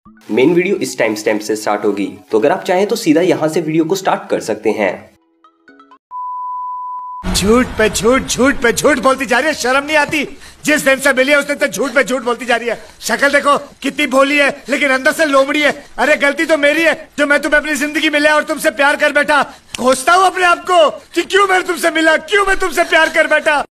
Main video इस time stamp से start होगी, तो अगर आप चाहें तो सीधा यहाँ से वीडियो को स्टार्ट कर सकते हैं। झूठ पे झूठ, झूठ पे झूठ बोलती जा रही है, शर्म नहीं आती? जिस दिन से मिली है उसने तो झूठ पे झूठ बोलती जा रही है। शक्ल देखो कितनी भोली है, लेकिन अंदर से लोमड़ी है। अरे गलती तो मेरी है जो मैं तुम्हें अपनी जिंदगी में लिया और तुमसे प्यार कर बैठा। कोसता हूँ अपने आप को कि क्यों मैं तुमसे मिला, क्यों मैं तुमसे प्यार कर बैठा।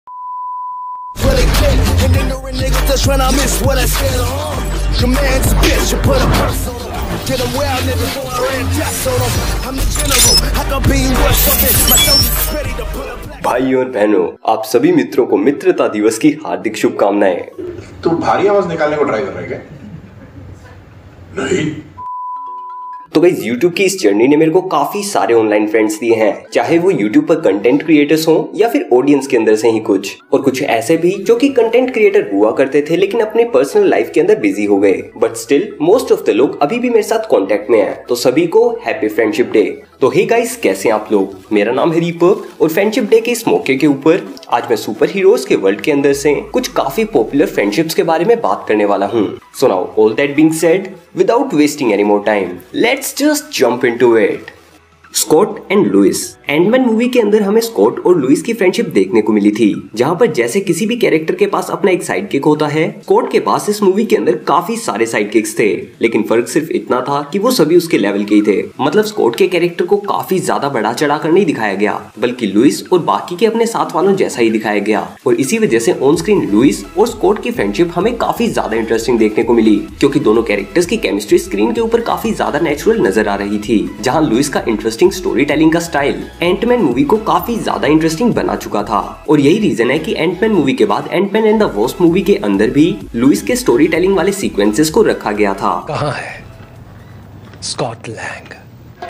भाई और बहनों, आप सभी मित्रों को मित्रता दिवस की हार्दिक शुभकामनाएं। तू भारी आवाज निकालने को ट्राई कर रहा है क्या? नहीं। तो गाइस, YouTube की इस जर्नी ने मेरे को काफी सारे ऑनलाइन फ्रेंड्स दिए हैं, चाहे वो YouTube पर कंटेंट क्रिएटर्स हो या फिर ऑडियंस के अंदर से ही कुछ, और कुछ ऐसे भी जो कि कंटेंट क्रिएटर हुआ करते थे लेकिन अपने पर्सनल लाइफ के अंदर बिजी हो गए, but still most of the लोग अभी भी मेरे साथ कांटेक्ट में हैं। तो सभी को हैप्पी फ्रेंडशिप डे। तो हे गाइस, कैसे हैं आप लोग? मेरा नाम है दीपक और फ्रेंडशिप डे के इस मौके के ऊपर आज मैं सुपर हीरोज के वर्ल्ड के अंदर से कुछ काफी पॉपुलर फ्रेंडशिप्स के बारे में बात करने वाला हूँ। So now all that being said, without wasting any more time, let's just jump into it. Scott and Luis. Antman movie के अंदर हमें स्कॉट और लुइस की फ्रेंडशिप देखने को मिली थी, जहां पर जैसे किसी भी कैरेक्टर के पास अपना एक साइड किक होता है, स्कॉट के पास इस मूवी के अंदर काफी सारे साइड किक्स थे, लेकिन फर्क सिर्फ इतना था कि वो सभी उसके लेवल के ही थे। मतलब स्कॉट के कैरेक्टर को काफी ज्यादा बढ़ा चढ़ा कर नहीं दिखाया गया, बल्कि लुइस और बाकी के अपने साथ वालों जैसा ही दिखाया गया। और इसी वजह से ऑन स्क्रीन लुइस और स्कॉट की फ्रेंडशिप हमें काफी ज्यादा इंटरेस्टिंग देखने को मिली, क्योंकि दोनों कैरेक्टर्स की केमिस्ट्री स्क्रीन के ऊपर काफी ज्यादा नेचुरल नजर आ रही थी। जहाँ लुइस का interesting story telling style Antman movie को काफी ज्यादा इंटरेस्टिंग बना चुका था, और यही रीजन है कि एंटमैन मूवी के बाद Antman and the Wasp movie के अंदर भी लुइस के स्टोरी टेलिंग वाले सीक्वेंसेस को रखा गया था। कहाँ है स्कॉट लैंग?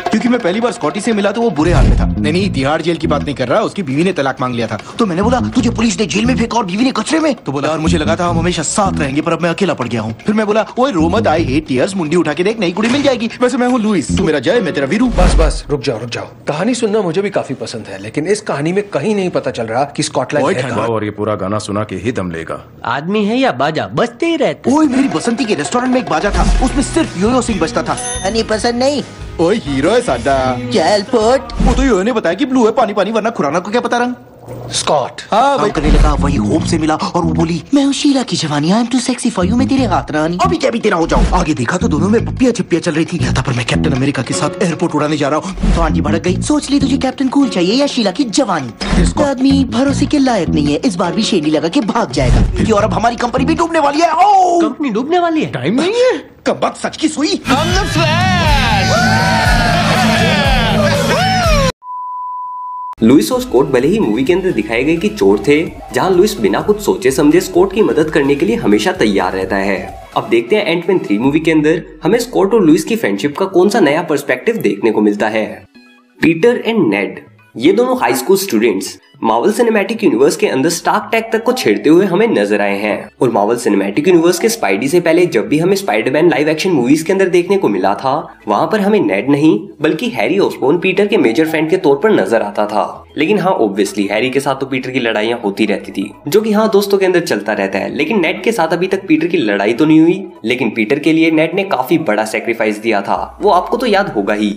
क्योंकि मैं पहली बार स्कॉटी से मिला तो वो बुरे हाल में था। नहीं, तिहाड़ जेल की बात नहीं कर रहा, उसकी बीवी ने तलाक मांग लिया था। तो मैंने बोला तुझे पुलिस ने जेल में फेंका और बीवी ने कचरे में। तो बोला और मुझे लगा था हम हमेशा साथ रहेंगे, पर अब मैं अकेला पड़ गया हूँ। फिर मैं बोला ओए रो मत, आई हेट टीयर्स, मुंडी उठा के देख, नई कुड़ी मिल जाएगी। वैसे मैं हूँ लुइस, तू मेरा जय, मैं तेरा वीरू। बस रुक जाओ। कहानी सुनना मुझे भी काफी पसंद है, लेकिन इस कहानी में कहीं नहीं पता चल रहा कि स्कॉटलैंड है कहाँ। और ये पूरा गाना सुना के ही दम लेगा। आदमी है या बाजा, बजते ही रहते। ओए मेरी बसंती के रेस्टोरेंट में एक बाजा था, उसमें सिर्फ योयो सिंह बजता था। हनी पसंद नहीं। ओए हीरो है साडा। चल फुट। वो तो योयो ने बताया कि ब्लू है पानी पानी, वरना खुराना को क्या पता रंग। स्कॉट हाँ वही करने लगा, वही होम से मिला और वो बोली मैं हूँ शीला की जवानी, I am too sexy for you, मैं तेरे हाथ रानी, अभी क्या भी तेरा हो जाऊं। आगे देखा तो दोनों में पप्पियां चिप्पियां चल रही थी। तब पर मैं कैप्टन अमेरिका के साथ एयरपोर्ट उड़ाने जा रहा हूँ तो आंटी भड़क गई, सोच ली तुझे कैप्टन कूल चाहिए या शीला की जवानी। इसको आदमी भरोसे के लायक नहीं है, इस बार भी शेंडी लगा के भाग जाएगा, क्योंकि और अब हमारी कंपनी भी डूबने वाली है। कंपनी डूबने वाली है? टाइम नहीं है, कब बात सच की सुई। लुइस और स्कॉट भले ही मूवी के अंदर दिखाए गए कि चोर थे, जहां लुइस बिना कुछ सोचे समझे स्कॉट की मदद करने के लिए हमेशा तैयार रहता है। अब देखते हैं एंटमैन 3 मूवी के अंदर हमें स्कॉट और लुइस की फ्रेंडशिप का कौन सा नया पर्सपेक्टिव देखने को मिलता है। पीटर एंड नेड, ये दोनों high school students Marvel Cinematic universe के अंदर स्टार्क टैग तक को छेड़ते हुए हमें नजर आए हैं। और मार्वल सिनेमैटिक यूनिवर्स के स्पाइडी से पहले जब भी हमें स्पाइडरमैन लाइव एक्शन मूवीज के अंदर देखने को मिला था, वहां पर हमें नेड नहीं बल्कि हैरी ऑसबॉर्न पीटर के मेजर फ्रेंड के तौर पर नजर आता था। लेकिन हाँ, ऑब्वियसली हैरी के साथ तो पीटर की लड़ाइयां होती रहती थी, जो कि हाँ दोस्तों के अंदर चलता रहता है। लेकिन नेड के साथ अभी तक पीटर की लड़ाई तो नहीं हुई, लेकिन पीटर के लिए नेड ने काफी बड़ा सेक्रीफाइस दिया था, वो आपको तो याद होगा ही।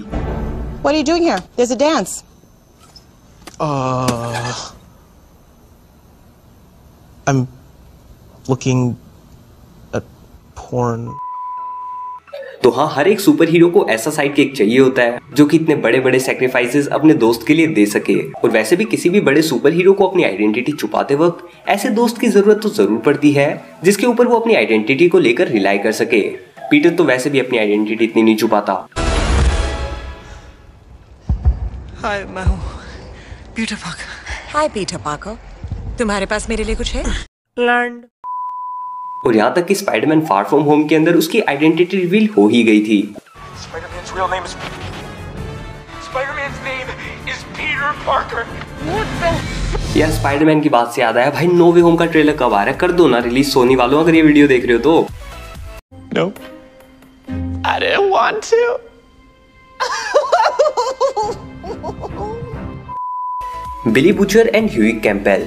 What are you doing here? There's a dance. I'm looking at porn. तो हाँ, हर एक सुपर हीरो को ऐसा साइड किक चाहिए होता है जो कि इतने बड़े बड़े सेक्रीफाइसेस अपने दोस्त के लिए दे सके। और वैसे भी किसी भी बड़े सुपर हीरो को अपनी आइडेंटिटी छुपाते वक्त ऐसे दोस्त की जरूरत तो जरूर पड़ती है जिसके ऊपर वो अपनी आइडेंटिटी को लेकर रिलाई कर सके। पीटर तो वैसे भी अपनी आइडेंटिटी इतनी नहीं छुपाता। हाय, मैं हूँ पीटर पार्कर। हाय पीटर पार्कर, तुम्हारे पास मेरे लिए कुछ है? लैंड। और यहाँ तक कि स्पाइडरमैन फार फ्रॉम होम के अंदर उसकी आइडेंटिटी रिवील हो ही गई थी। यार, स्पाइडरमैन की बात से याद आया, भाई नो वे होम का ट्रेलर कब आ रहा है? कर दो ना रिलीज सोनी वालों, अगर ये वीडियो देख रहे हो तो। No, I didn't want to. Billy Butcher and Hughie Campbell.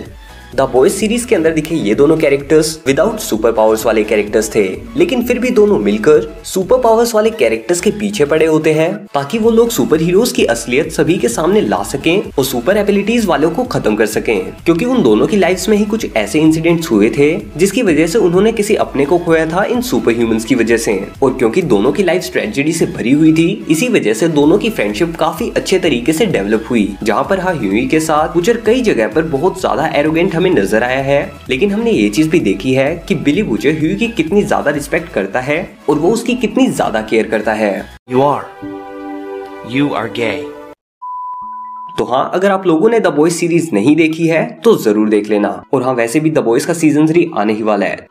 The Boys series के अंदर दिखे ये दोनों कैरेक्टर्स विदाउट सुपर पावर्स वाले कैरेक्टर्स थे, लेकिन फिर भी दोनों मिलकर सुपर पावर्स वाले कैरेक्टर्स के पीछे पड़े होते हैं ताकि वो लोग सुपर हीरोज की असलियत सभी के सामने ला सकें और सुपर एबिलिटीज वालों को खत्म कर सकें। क्योंकि उन दोनों की लाइफ्स में ही कुछ ऐसे इंसिडेंट्स हुए थे जिसकी वजह से उन्होंने किसी अपने को खोया था इन सुपर ह्यूमंस की वजह से। और क्योंकि दोनों की लाइफ ट्रेजेडी से भरी हुई थी, इसी वजह से दोनों की फ्रेंडशिप काफी अच्छे तरीके से डेवलप हुई। जहाँ पर ह्यूई के साथ बुचर कई जगह पर बहुत ज्यादा एरोगेंट हमें नजर आया है, लेकिन हमने ये चीज भी देखी है कि बिली बुचर ह्यूई की कितनी ज्यादा रिस्पेक्ट करता है और वो उसकी कितनी ज्यादा केयर करता है। You are gay. तो हाँ, अगर आप लोगों ने द बॉयज सीरीज नहीं देखी है तो जरूर देख लेना। और हाँ, वैसे भी द बॉयज का सीजन 3 आने ही वाला है।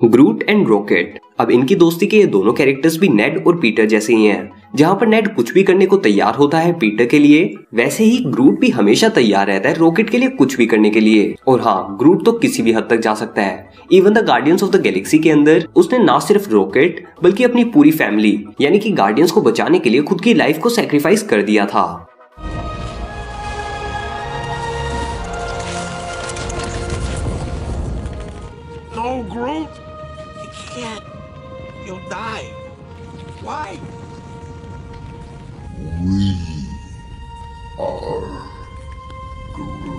ग्रूट एंड रॉकेट। अब इनकी दोस्ती के ये दोनों कैरेक्टर्स भी नेड और पीटर जैसे ही हैं। जहाँ पर नेड कुछ भी करने को तैयार होता है पीटर के लिए, वैसे ही ग्रूट भी हमेशा तैयार रहता है रॉकेट के लिए कुछ भी करने के लिए। और हाँ, ग्रूट तो किसी भी हद तक जा सकता है। Even the guardians of the Galaxy के अंदर उसने ना सिर्फ रॉकेट बल्कि अपनी पूरी फैमिली यानी कि गार्डियंस को बचाने के लिए खुद की लाइफ को सैक्रिफाइस कर दिया था। No, Groot. You can't. You'll die. Why? We are Groot.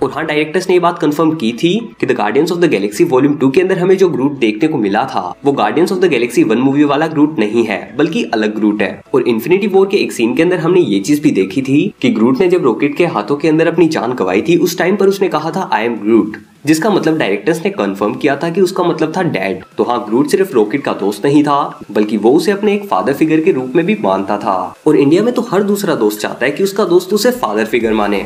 और हाँ, डायरेक्टर्स ने ये बात कंफर्म की थी कि the guardians of the Galaxy volume 2 के अंदर हमें जो ग्रूट देखने को मिला था वो guardians of the Galaxy 1 movie वाला ग्रूट नहीं है, बल्कि अलग ग्रूट है। और इन्फिनिटी वॉर के एक सीन के अंदर हमने ये चीज भी देखी थी कि ग्रूट ने जब रॉकेट के हाथों के अंदर अपनी जान गंवाई थी, उस टाइम पर उसने कहा था आई एम ग्रूट, जिसका मतलब डायरेक्टर्स ने कंफर्म किया था कि उसका मतलब था डैड। तो हाँ, ग्रूट सिर्फ रॉकेट का दोस्त नहीं था, बल्कि वो उसे अपने एक फादर फिगर के रूप में भी मानता था। और इंडिया में तो हर दूसरा दोस्त चाहता है कि उसका दोस्त उसे फादर फिगर माने।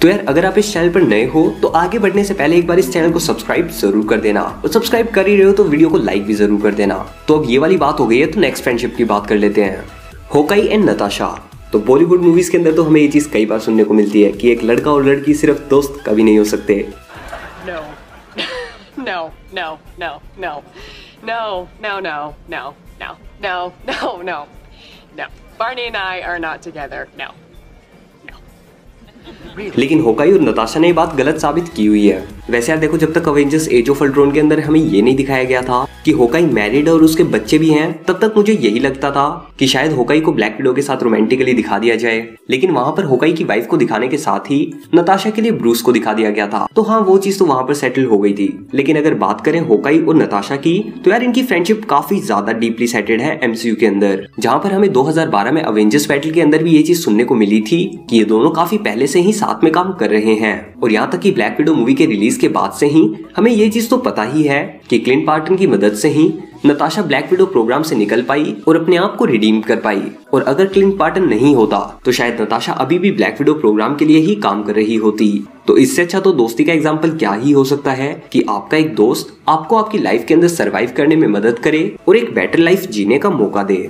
तो यार, अगर आप इस चैनल पर नए हो तो आगे बढ़ने से पहले एक बार इस चैनल को सब्सक्राइब जरूर कर देना, और सब्सक्राइब कर ही रहे हो तो वीडियो को लाइक भी जरूर कर देना। तो अब ये वाली बात हो गई है, तो नेक्स्ट फ्रेंडशिप की बात कर लेते हैं, होकाई एंड नताशा। तो बॉलीवुड मूवीज के अंदर तो हमें ये चीज कई बार सुनने को मिलती है कि एक लड़का और लड़की सिर्फ दोस्त कभी नहीं हो सकते। No, no, no, no, no, no, no, no, no, no, no, no, no. Barney and I are not together. No. लेकिन होकाई और नताशा ने ये बात गलत साबित की हुई है। वैसे यार देखो, जब तक अवेंजर्स एज ऑफ अल्ट्रॉन के अंदर हमें ये नहीं दिखाया गया था कि होकाई मैरिड और उसके बच्चे भी हैं, तब तक मुझे यही लगता था कि शायद होकाई को ब्लैक विडो के साथ रोमांटिकली दिखा दिया जाए। लेकिन वहां पर होकाई की वाइफ को दिखाने के साथ ही नताशा के लिए ब्रूस को दिखा दिया गया था। तो हाँ, वो चीज तो वहां पर सेटल हो गई थी। लेकिन अगर बात करें होकाई और नताशा की, तो यार इनकी फ्रेंडशिप काफी ज्यादा डीपली सेटेड है एमसीयू के अंदर। जहां पर हमें 2012 में अवेंजर्स बैटल के अंदर भी ये चीज सुनने को मिली थी कि ये दोनों काफी पहले से ही साथ में काम कर रहे हैं। और यहाँ तक कि ब्लैक विडो मूवी के रिलीज के बाद से ही हमें ये चीज तो पता ही है कि क्लिंट बार्टन की मदद से ही नताशा ब्लैक विडो प्रोग्राम से निकल पाई और अपने आप को रिडीम कर पाई। और अगर क्लिंट बार्टन नहीं होता तो शायद नताशा अभी भी ब्लैक विडो प्रोग्राम के लिए ही काम कर रही होती। तो इससे अच्छा तो दोस्ती का एग्जाम्पल क्या ही हो सकता है कि आपका एक दोस्त आपको आपकी लाइफ के अंदर सरवाइव करने में मदद करे और एक बेटर लाइफ जीने का मौका दे।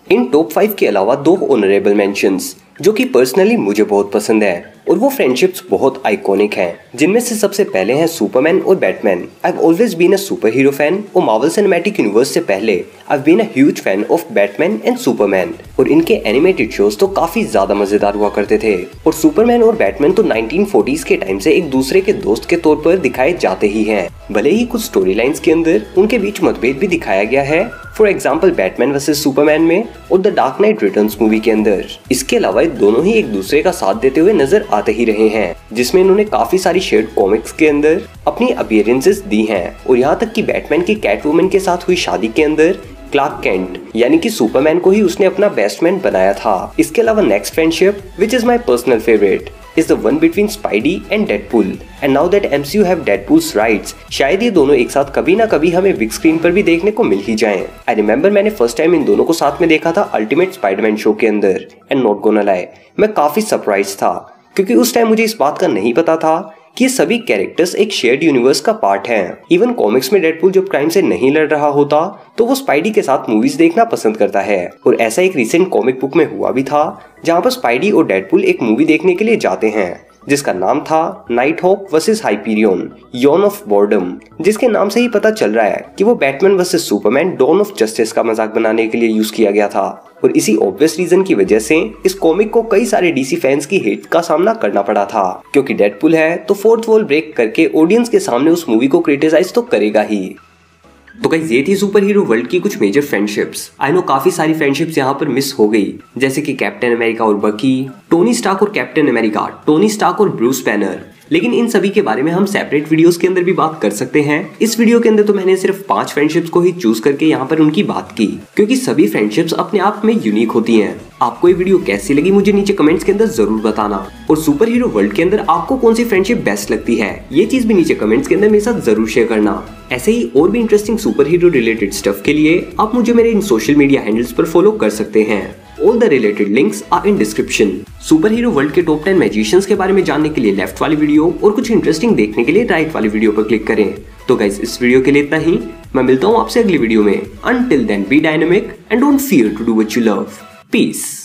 इन टॉप 5 के अलावा 2 ऑनरेबल मेंशंस जो कि पर्सनली मुझे बहुत पसंद है, और वो फ्रेंडशिप्स बहुत आइकॉनिक हैं, जिनमें से सबसे पहले हैं सुपरमैन और Batman. I have always been a super hero fan, और मार्वल सिनेमैटिक यूनिवर्स से पहले I have been a huge fan of Batman and Superman. और इनके एनिमेटेड शोज तो काफी ज्यादा मजेदार हुआ करते थे। और सुपरमैन और बैटमैन तो 1940s के टाइम से एक दूसरे के दोस्त के तौर पर दिखाए जाते ही हैं। भले ही कुछ स्टोरी लाइन्स के अंदर उनके बीच मतभेद भी दिखाया गया है, for example Batman versus Superman में और the dark night returns movie के अंदर। इसके अलावा दोनों ही एक दूसरे का साथ देते हुए नजर आते ही रहे हैं, जिसमें इन्होंने काफी सारी शेड कॉमिक्स के अंदर अपनी अपीयरेंसेस दी हैं। और यहाँ तक कि बैटमैन की कैटवुमन के साथ हुई शादी के अंदर क्लार्क केंट यानी कि सुपरमैन को ही उसने अपना बेस्ट मैन बनाया था। इसके अलावा next friendship which is my personal favourite is the one between Spidey and Deadpool. And now that MCU have Deadpool's rights, शायद ये दोनों एक साथ कभी ना कभी हमें बिग स्क्रीन पर भी देखने को मिल ही जाएं। I remember मैंने फर्स्ट टाइम इन दोनों को साथ में देखा था अल्टीमेट स्पाइडरमैन शो के अंदर, and not gonna lie, मैं काफी सरप्राइज था क्योंकि उस टाइम मुझे इस बात का नहीं पता था कि ये सभी कैरेक्टर्स एक शेयर्ड यूनिवर्स का पार्ट हैं। इवन कॉमिक्स में डेडपूल जब क्राइम से नहीं लड़ रहा होता तो वो स्पाइडी के साथ मूवीज देखना पसंद करता है, और ऐसा एक रिसेंट कॉमिक बुक में हुआ भी था जहाँ पर स्पाइडी और डेडपूल एक मूवी देखने के लिए जाते हैं जिसका नाम था Nighthawk versus Hyperion yawn of boredom, जिसके नाम से ही पता चल रहा है कि वो Batman versus Superman Dawn of Justice का मजाक बनाने के लिए यूज किया गया था। और इसी ऑब्वियस रीजन की वजह से इस कॉमिक को कई सारे डीसी फैंस की हेट का सामना करना पड़ा था, क्योंकि डेडपुल है तो फोर्थ वॉल ब्रेक करके ऑडियंस के सामने उस मूवी को क्रिटिसाइज तो करेगा ही। तो गाइस ये थी सुपर हीरो वर्ल्ड की कुछ मेजर फ्रेंडशिप्स। आई नो काफी सारी फ्रेंडशिप्स यहाँ पर मिस हो गई, जैसे कि कैप्टन अमेरिका और बकी, टोनी स्टार्क और कैप्टन अमेरिका, टोनी स्टार्क और ब्रूस बैनर। लेकिन इन सभी के बारे में हम सेपरेट वीडियोस के अंदर भी बात कर सकते हैं। इस वीडियो के अंदर तो मैंने सिर्फ 5 फ्रेंडशिप्स को ही चूज करके यहाँ पर उनकी बात की, क्योंकि सभी फ्रेंडशिप्स अपने आप में यूनिक होती हैं। आपको ये वीडियो कैसी लगी मुझे नीचे कमेंट्स के अंदर जरूर बताना, और सुपर हीरो वर्ल्ड के अंदर आपको कौन सी फ्रेंडशिप बेस्ट लगती है ये चीज भी नीचे कमेंट्स के अंदर मेरे साथ जरूर शेयर करना। ऐसे ही और भी interesting super hero related stuff के लिए आप मुझे मेरे इन सोशल मीडिया हैंडल्स पर फॉलो कर सकते हैं। All the related links are in description। Super hero world के टॉप 10 मैजिशियंस के बारे में जानने के लिए लेफ्ट वाली वीडियो और कुछ इंटरेस्टिंग देखने के लिए राइट वाली वीडियो पर क्लिक करें। तो गाइस इस वीडियो के लिए इतना ही, मैं मिलता हूँ आपसे अगली वीडियो में। Until then be dynamic and don't fear to do what you love। Peace।